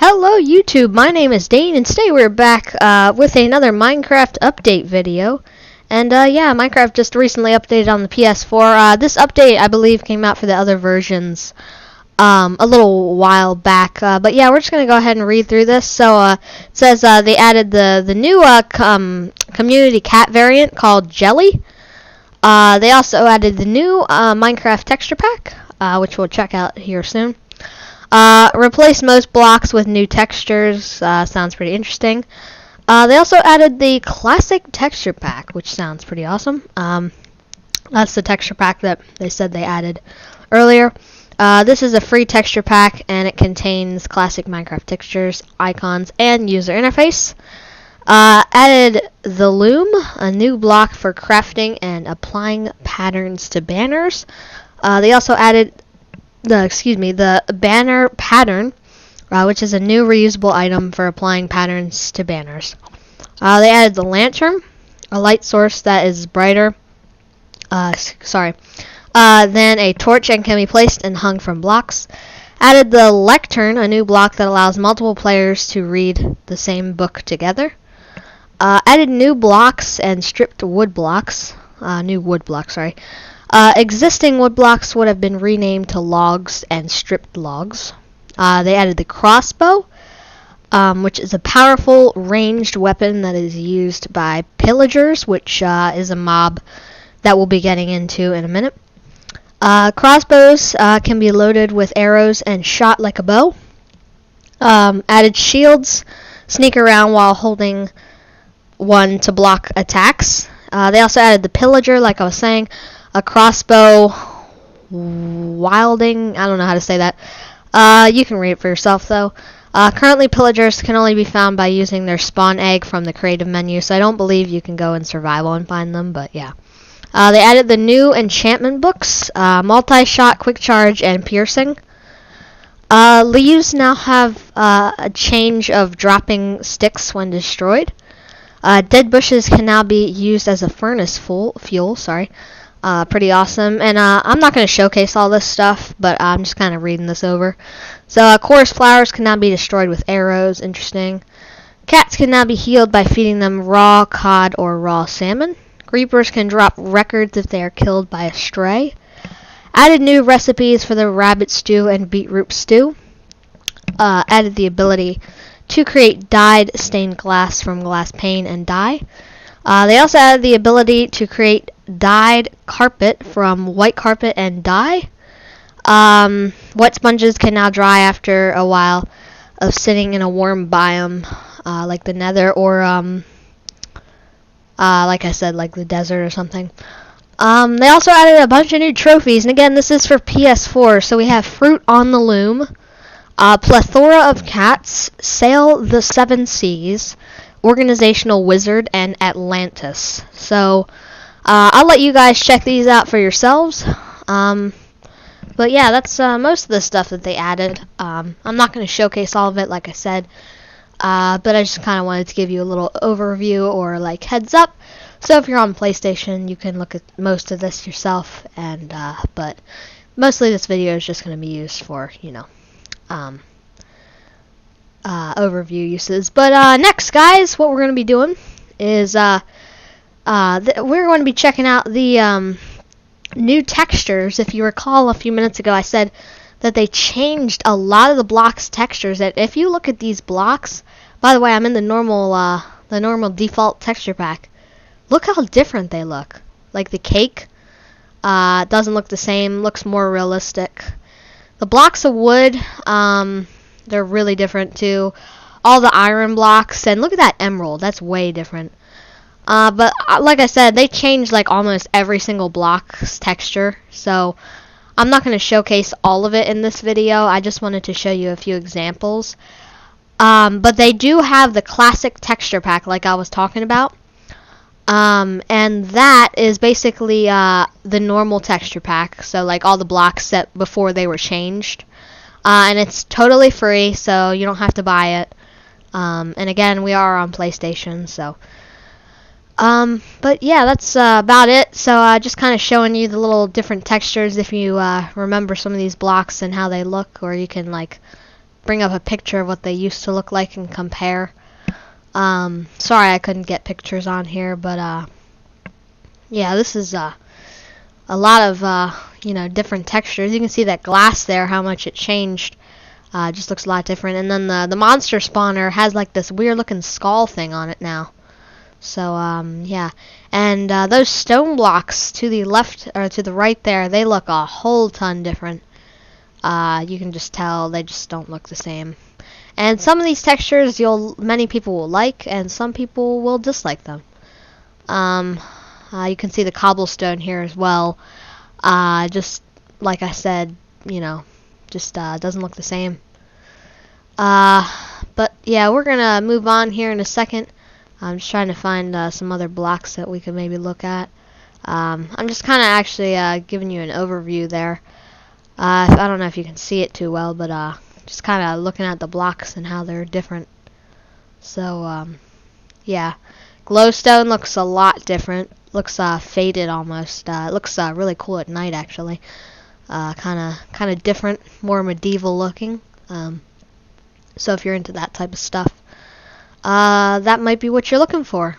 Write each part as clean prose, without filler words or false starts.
Hello YouTube, my name is Dane, and today we're back with another Minecraft update video. And yeah, Minecraft just recently updated on the PS4. This update, I believe, came out for the other versions a little while back. But yeah, we're just going to go ahead and read through this. So it says they added the new community cat variant called Jelly. They also added the new Minecraft texture pack, which we'll check out here soon. Replace most blocks with new textures. Sounds pretty interesting. They also added the classic texture pack, which sounds pretty awesome. That's the texture pack that they said they added earlier. This is a free texture pack, and it contains classic Minecraft textures, icons, and user interface. Added the loom, a new block for crafting and applying patterns to banners. They also added the banner pattern, which is a new reusable item for applying patterns to banners. They added the lantern, a light source that is brighter than a torch and can be placed and hung from blocks. Added the lectern, a new block that allows multiple players to read the same book together. Added new blocks and stripped wood blocks. Existing wood blocks would have been renamed to logs and stripped logs. They added the crossbow, which is a powerful ranged weapon that is used by pillagers, which is a mob that we'll be getting into in a minute. Crossbows can be loaded with arrows and shot like a bow. Added shields, sneak around while holding one to block attacks. They also added the pillager, like I was saying, a crossbow wilding. I don't know how to say that. You can read it for yourself, though. Currently, pillagers can only be found by using their spawn egg from the creative menu, so I don't believe you can go in survival and find them, but yeah. They added the new enchantment books, multi-shot, quick charge, and piercing. Leaves now have a change of dropping sticks when destroyed. Dead bushes can now be used as a furnace fuel. Pretty awesome. And I'm not going to showcase all this stuff, but I'm just kind of reading this over. So chorus flowers can now be destroyed with arrows. Interesting. Cats can now be healed by feeding them raw cod or raw salmon. Creepers can drop records if they are killed by a stray. Added new recipes for the rabbit stew and beetroot stew. Added the ability to create dyed stained glass from glass pane and dye. They also added the ability to create dyed carpet from white carpet and dye. Wet sponges can now dry after a while of sitting in a warm biome, like the nether, or like I said, like the desert or something. They also added a bunch of new trophies, and again, this is for PS4. So we have fruit on the loom, plethora of cats, sail the seven seas, organizational wizard, and Atlantis. So I'll let you guys check these out for yourselves. But yeah, that's most of the stuff that they added. I'm not going to showcase all of it, like I said, but I just kind of wanted to give you a little overview or like heads up. So if you're on PlayStation, you can look at most of this yourself. And but mostly this video is just going to be used for, you know, overview uses. But next, guys, what we're going to be doing is we're going to be checking out the new textures. If you recall, a few minutes ago I said that they changed a lot of the blocks textures. That if you look at these blocks, by the way, I'm in the normal default texture pack. Look how different they look. Like the cake doesn't look the same, looks more realistic. The blocks of wood, they're really different too. All the iron blocks, and look at that emerald, that's way different. But like I said, they changed like almost every single block's texture, so I'm not going to showcase all of it in this video. I just wanted to show you a few examples. But they do have the classic texture pack like I was talking about. And that is basically the normal texture pack, so like all the blocks set before they were changed. And it's totally free, so you don't have to buy it. And again, we are on PlayStation, so but yeah, that's about it. So just kind of showing you the little different textures if you remember some of these blocks and how they look, or you can like bring up a picture of what they used to look like and compare. Sorry I couldn't get pictures on here, but yeah, this is a lot of different textures. You can see that glass there, how much it changed. It just looks a lot different. And then the monster spawner has like this weird looking skull thing on it now. So yeah, and those stone blocks to the left or to the right there, they look a whole ton different. You can just tell they just don't look the same. And some of these textures many people will like, and some people will dislike them. You can see the cobblestone here as well. Just like I said, just doesn't look the same. But yeah, we're gonna move on here in a second. I'm just trying to find some other blocks that we could maybe look at. I'm just kind of actually giving you an overview there. I don't know if you can see it too well, but just kind of looking at the blocks and how they're different. So yeah, glowstone looks a lot different. Looks faded almost. It looks really cool at night actually. Kind of different, more medieval looking. So if you're into that type of stuff, that might be what you're looking for.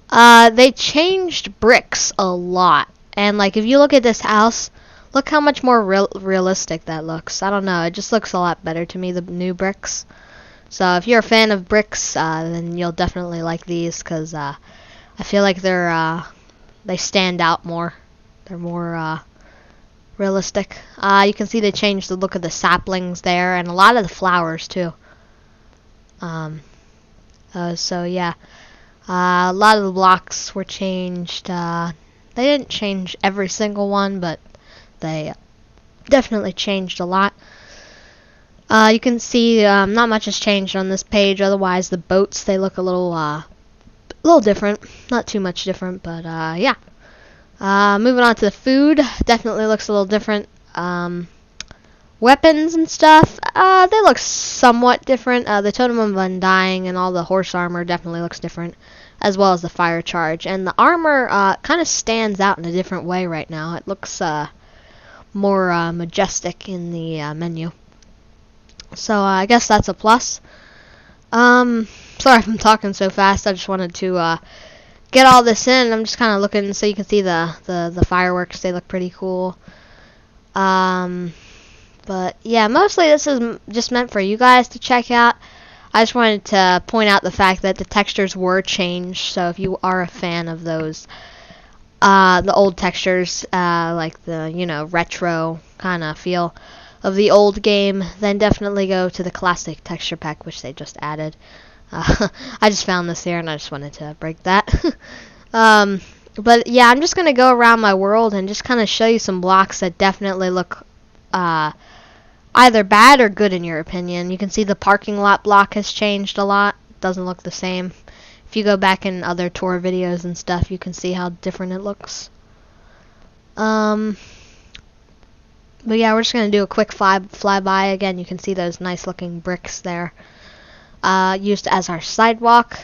They changed bricks a lot, and like if you look at this house, look how much more realistic that looks. I don't know, it just looks a lot better to me, the new bricks. So if you're a fan of bricks, then you'll definitely like these, because I feel like they stand out more. They're more realistic. You can see they changed the look of the saplings there, and a lot of the flowers too. So yeah, a lot of the blocks were changed. They didn't change every single one, but they definitely changed a lot. You can see not much has changed on this page. Otherwise, the boats, they look a little different. Not too much different, but yeah. Moving on to the food, definitely looks a little different. Weapons and stuff, they look somewhat different. The Totem of Undying and all the horse armor definitely looks different, as well as the fire charge. And the armor kind of stands out in a different way right now. It looks more majestic in the menu. So I guess that's a plus. Sorry if I'm talking so fast. I just wanted to get all this in. I'm just kind of looking so you can see the fireworks. They look pretty cool. But yeah, mostly this is just meant for you guys to check out. I just wanted to point out the fact that the textures were changed. So if you are a fan of those, the old textures, like the retro kind of feel of the old game, then definitely go to the classic texture pack, which they just added. I just found this here and I just wanted to break that. But yeah, I'm just gonna go around my world and just kind of show you some blocks that definitely look either bad or good in your opinion. You can see the parking lot block has changed a lot. Doesn't look the same. If you go back in other tour videos and stuff, you can see how different it looks. But yeah, we're just gonna do a quick flyby again. You can see those nice looking bricks there, used as our sidewalk.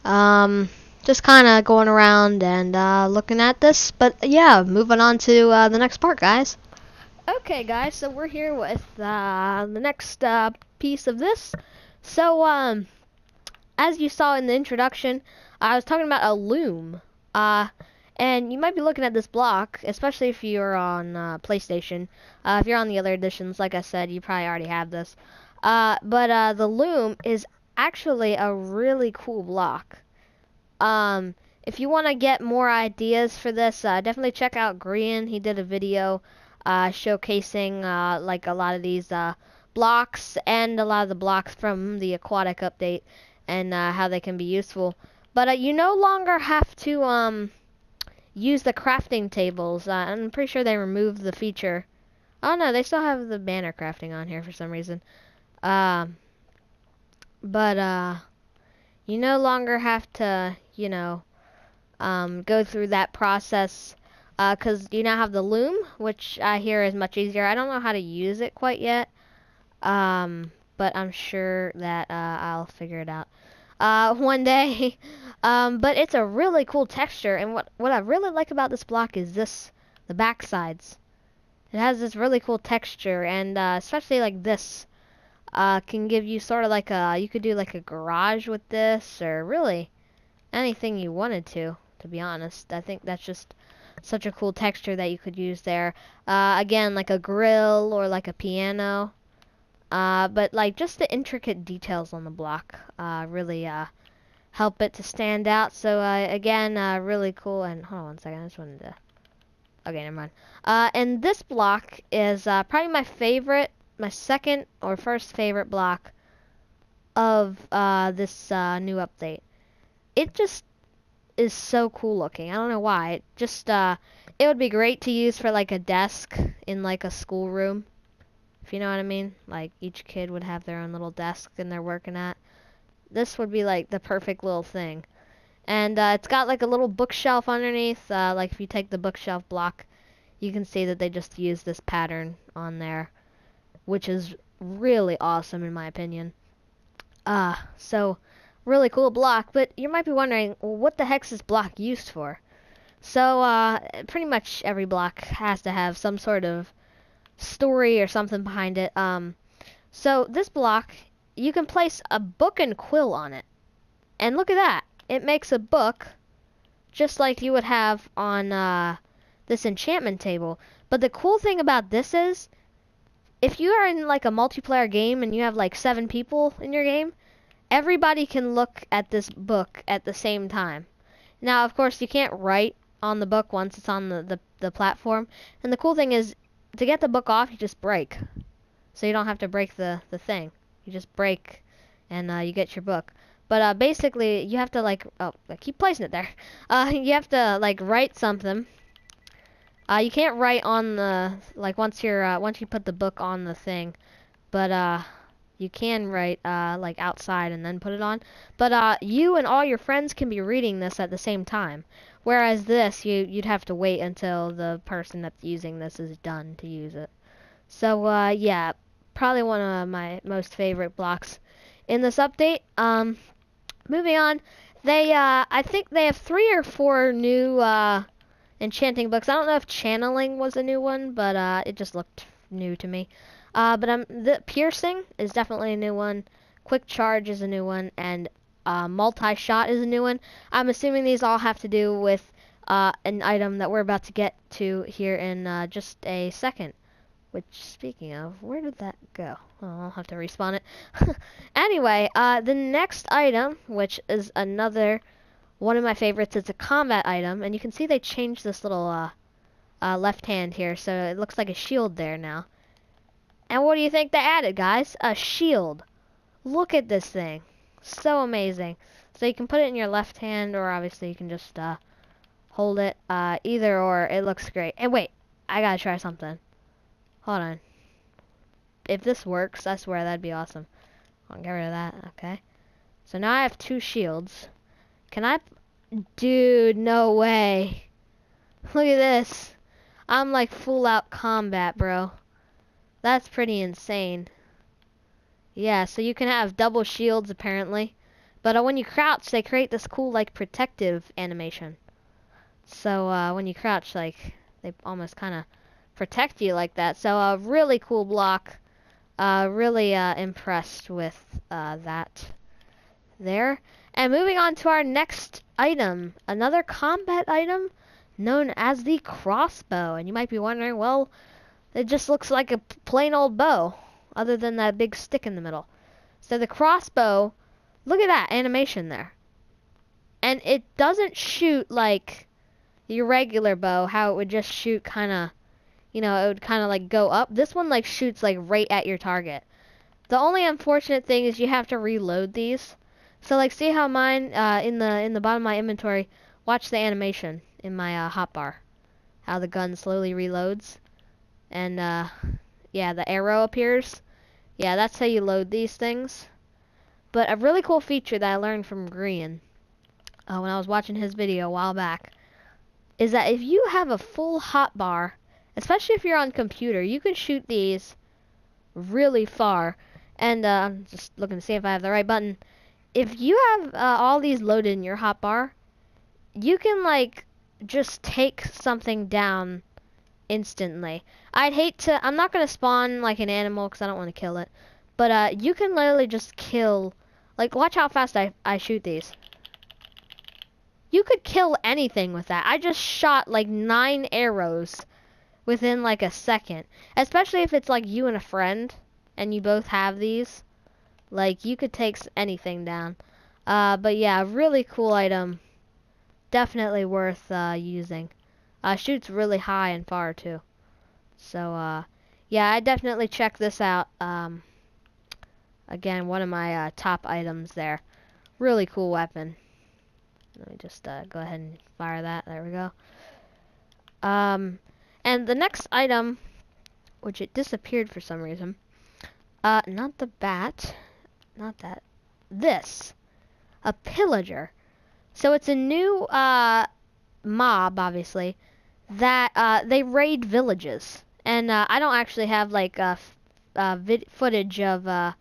Just kind of going around and looking at this. But yeah, moving on to the next part, guys. Okay, guys, so we're here with the next piece of this. So, as you saw in the introduction, I was talking about a loom. And you might be looking at this block, especially if you're on PlayStation. If you're on the other editions, like I said, you probably already have this. But the loom is actually a really cool block. If you want to get more ideas for this, definitely check out Grian. He did a video showcasing like a lot of these blocks and a lot of the blocks from the aquatic update and how they can be useful. But you no longer have to use the crafting tables. I'm pretty sure they removed the feature. Oh no, they still have the banner crafting on here for some reason. But you no longer have to, go through that process. Because you now have the loom, which I hear is much easier. I don't know how to use it quite yet, but I'm sure that I'll figure it out one day. But it's a really cool texture, and what I really like about this block is the back sides. It has this really cool texture, and especially like this. can give you sort of like you could do like a garage with this, or really anything you wanted to be honest. I think that's just such a cool texture that you could use there. Again, like a grill or like a piano. But like just the intricate details on the block really help it to stand out. So again, really cool. And hold on one second, I just wanted to. Okay, never mind. And this block is probably my favorite, my second or first favorite block of this new update. It just is so cool looking. I don't know why. It just it would be great to use for like a desk in like a schoolroom. If you know what I mean. Like each kid would have their own little desk and they're working at. This would be like the perfect little thing. And it's got like a little bookshelf underneath. Like if you take the bookshelf block, you can see that they just used this pattern on there, which is really awesome in my opinion. So really cool block, but you might be wondering, well, what the heck's this block used for? So pretty much every block has to have some sort of story or something behind it. So this block, you can place a book and quill on it. And look at that. It makes a book just like you would have on this enchantment table. But the cool thing about this is, if you are in like a multiplayer game and you have like 7 people in your game, everybody can look at this book at the same time. Now, of course, you can't write on the book once it's on the platform. And the cool thing is, to get the book off, you just break. So you don't have to break the thing. You just break and you get your book. But basically, you have to like, oh, I keep placing it there. You have to like write something. You can't write on the, like once you put the book on the thing. But you can write like outside and then put it on. But you and all your friends can be reading this at the same time. Whereas this, you'd have to wait until the person that's using this is done to use it. So yeah, probably one of my most favorite blocks in this update. Moving on, they I think they have 3 or 4 new enchanting books. I don't know if channeling was a new one, but it just looked new to me. But the piercing is definitely a new one. Quick charge is a new one, and multi-shot is a new one. I'm assuming these all have to do with an item that we're about to get to here in just a second. Which, speaking of, where did that go? Oh, I'll have to respawn it. Anyway, the next item, which is another one of my favorites, it's a combat item, and you can see they changed this little left hand here, so it looks like a shield there now. And what do you think they added, guys? A shield. Look at this thing. So amazing. So you can put it in your left hand, or obviously you can just hold it. Either or, it looks great. And wait, I gotta try something. Hold on. If this works, I swear that'd be awesome. I'll get rid of that. Okay. So now I have 2 shields. Can I? Dude, no way. Look at this. I'm like full out combat, bro. That's pretty insane. Yeah, so you can have double shields apparently. But when you crouch, they create this cool like protective animation. So when you crouch, like they almost kind of protect you like that. So a really cool block. Really impressed with that there. And moving on to our next item, another combat item known as the crossbow. And you might be wondering, well, it just looks like a plain old bow, other than that big stick in the middle. So the crossbow, look at that animation there. And it doesn't shoot like your regular bow, how it would just shoot kind of, you know, it would kind of like go up. This one like shoots like right at your target. The only unfortunate thing is you have to reload these. So like, see how mine in the bottom of my inventory, watch the animation in my hotbar, how the gun slowly reloads, and yeah, the arrow appears. Yeah, that's how you load these things. But a really cool feature that I learned from Grian when I was watching his video a while back is that if you have a full hotbar, especially if you're on computer, you can shoot these really far. And I'm just looking to see if I have the right button. If you have all these loaded in your hotbar, you can like just take something down instantly. I'd hate to, I'm not going to spawn like an animal because I don't want to kill it. But you can literally just kill, like, watch how fast I shoot these. You could kill anything with that. I just shot like 9 arrows within like a second. Especially if it's like you and a friend and you both have these. Like, you could take anything down. But yeah, really cool item. Definitely worth using. Shoots really high and far too. So yeah, I definitely check this out. Again, one of my top items there. Really cool weapon. Let me just go ahead and fire that. There we go. And the next item, which it disappeared for some reason. Not the bat. Not that. This. A pillager. So it's a new mob, obviously, that they raid villages. And I don't actually have like footage of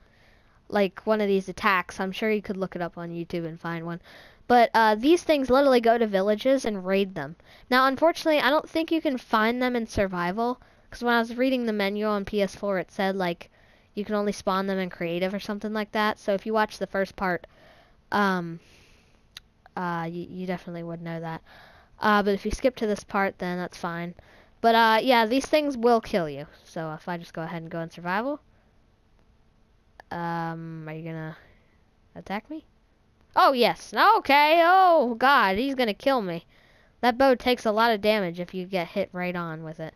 like one of these attacks. I'm sure you could look it up on YouTube and find one. But these things literally go to villages and raid them. Now, unfortunately, I don't think you can find them in survival. Because when I was reading the menu on PS4, it said, like, you can only spawn them in creative or something like that. So if you watch the first part, you definitely would know that. But if you skip to this part, then that's fine. But yeah, these things will kill you. So if I just go ahead and go in survival. Are you gonna attack me? Oh, yes. Okay. Oh, God. He's going to kill me. That bow takes a lot of damage if you get hit right on with it.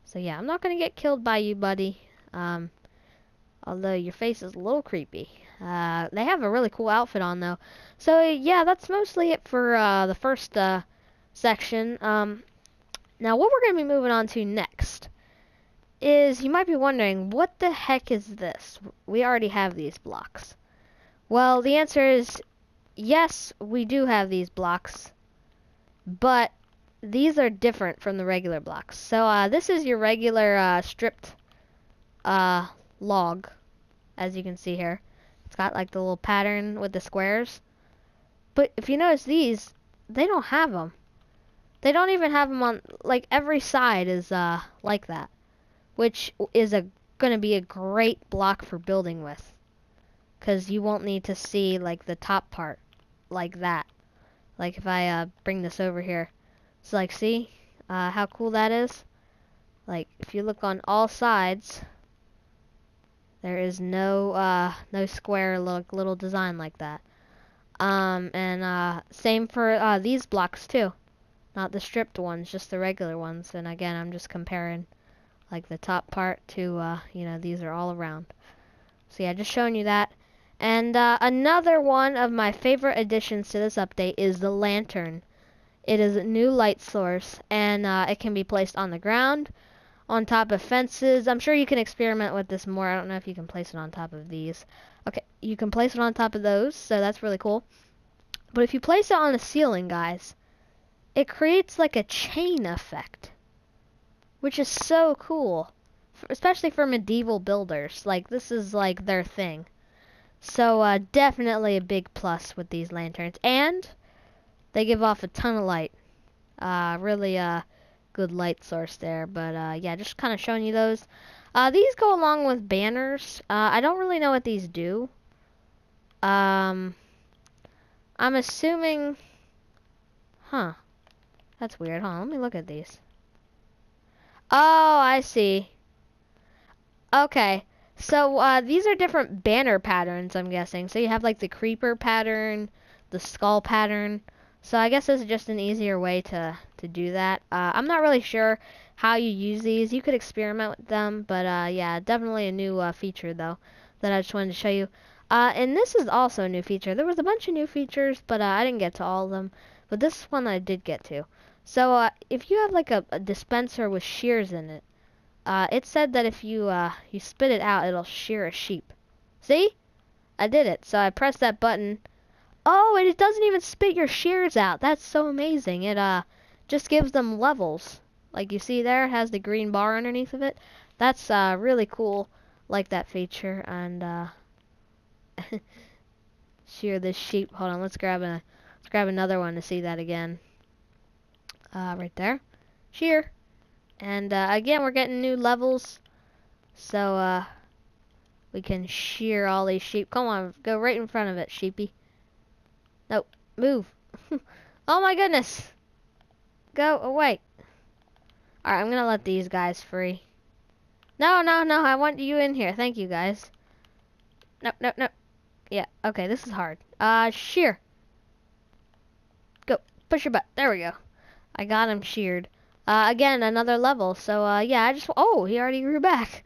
So, yeah, I'm not going to get killed by you, buddy. Although your face is a little creepy. They have a really cool outfit on, though. So, yeah, that's mostly it for the first section. Now, what we're going to be moving on to next is, you might be wondering, what the heck is this? We already have these blocks. Well, the answer is, yes, we do have these blocks, but these are different from the regular blocks. So this is your regular stripped log, as you can see here. It's got like the little pattern with the squares. But if you notice these, they don't have them. They don't even have them on, like, every side is like that, which is going to be a great block for building with. Because you won't need to see, like, the top part like that. Like, if I bring this over here. So, like, see how cool that is? Like, if you look on all sides, there is no square little design like that. And same for these blocks, too. Not the stripped ones, just the regular ones. And, again, I'm just comparing, like, the top part to, you know, these are all around. So, yeah, just showing you that. And another one of my favorite additions to this update is the lantern. It is a new light source, and it can be placed on the ground, on top of fences. I'm sure you can experiment with this more. I don't know if you can place it on top of these. Okay, you can place it on top of those, so that's really cool. But if you place it on the ceiling, guys, it creates like a chain effect, which is so cool, especially for medieval builders. Like, this is like their thing. So definitely a big plus with these lanterns, and they give off a ton of light. Really good light source there. But yeah, just kind of showing you those. These go along with banners. I don't really know what these do. I'm assuming, huh? That's weird. Hold on, let me look at these. Oh, I see. Okay. So these are different banner patterns, I'm guessing. So you have like the creeper pattern, the skull pattern. So I guess this is just an easier way to do that. I'm not really sure how you use these. You could experiment with them, but yeah, definitely a new feature though that I just wanted to show you. And this is also a new feature. There was a bunch of new features, but I didn't get to all of them. But this one I did get to. So if you have like a dispenser with shears in it, it said that if you you spit it out, it'll shear a sheep. See? I did it. So I pressed that button. Oh, and it doesn't even spit your shears out. That's so amazing. It just gives them levels. Like you see there, it has the green bar underneath of it. That's really cool. Like that feature. And shear this sheep. Hold on, let's grab another one to see that again. Right there. Shear. And again, we're getting new levels. So we can shear all these sheep. Come on, go right in front of it, sheepy. No, move. Oh my goodness. Go away. Alright, I'm gonna let these guys free. No, no, no, I want you in here. Thank you, guys. No, no, no. Yeah, okay, this is hard. Shear. Go, push your butt. There we go. I got him sheared. Again, another level. So, yeah, oh, he already grew back.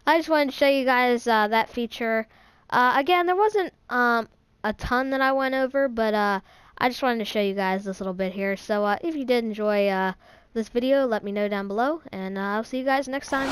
I just wanted to show you guys, that feature. Again, there wasn't, a ton that I went over, but, I just wanted to show you guys this little bit here. So, if you did enjoy, this video, let me know down below, and I'll see you guys next time.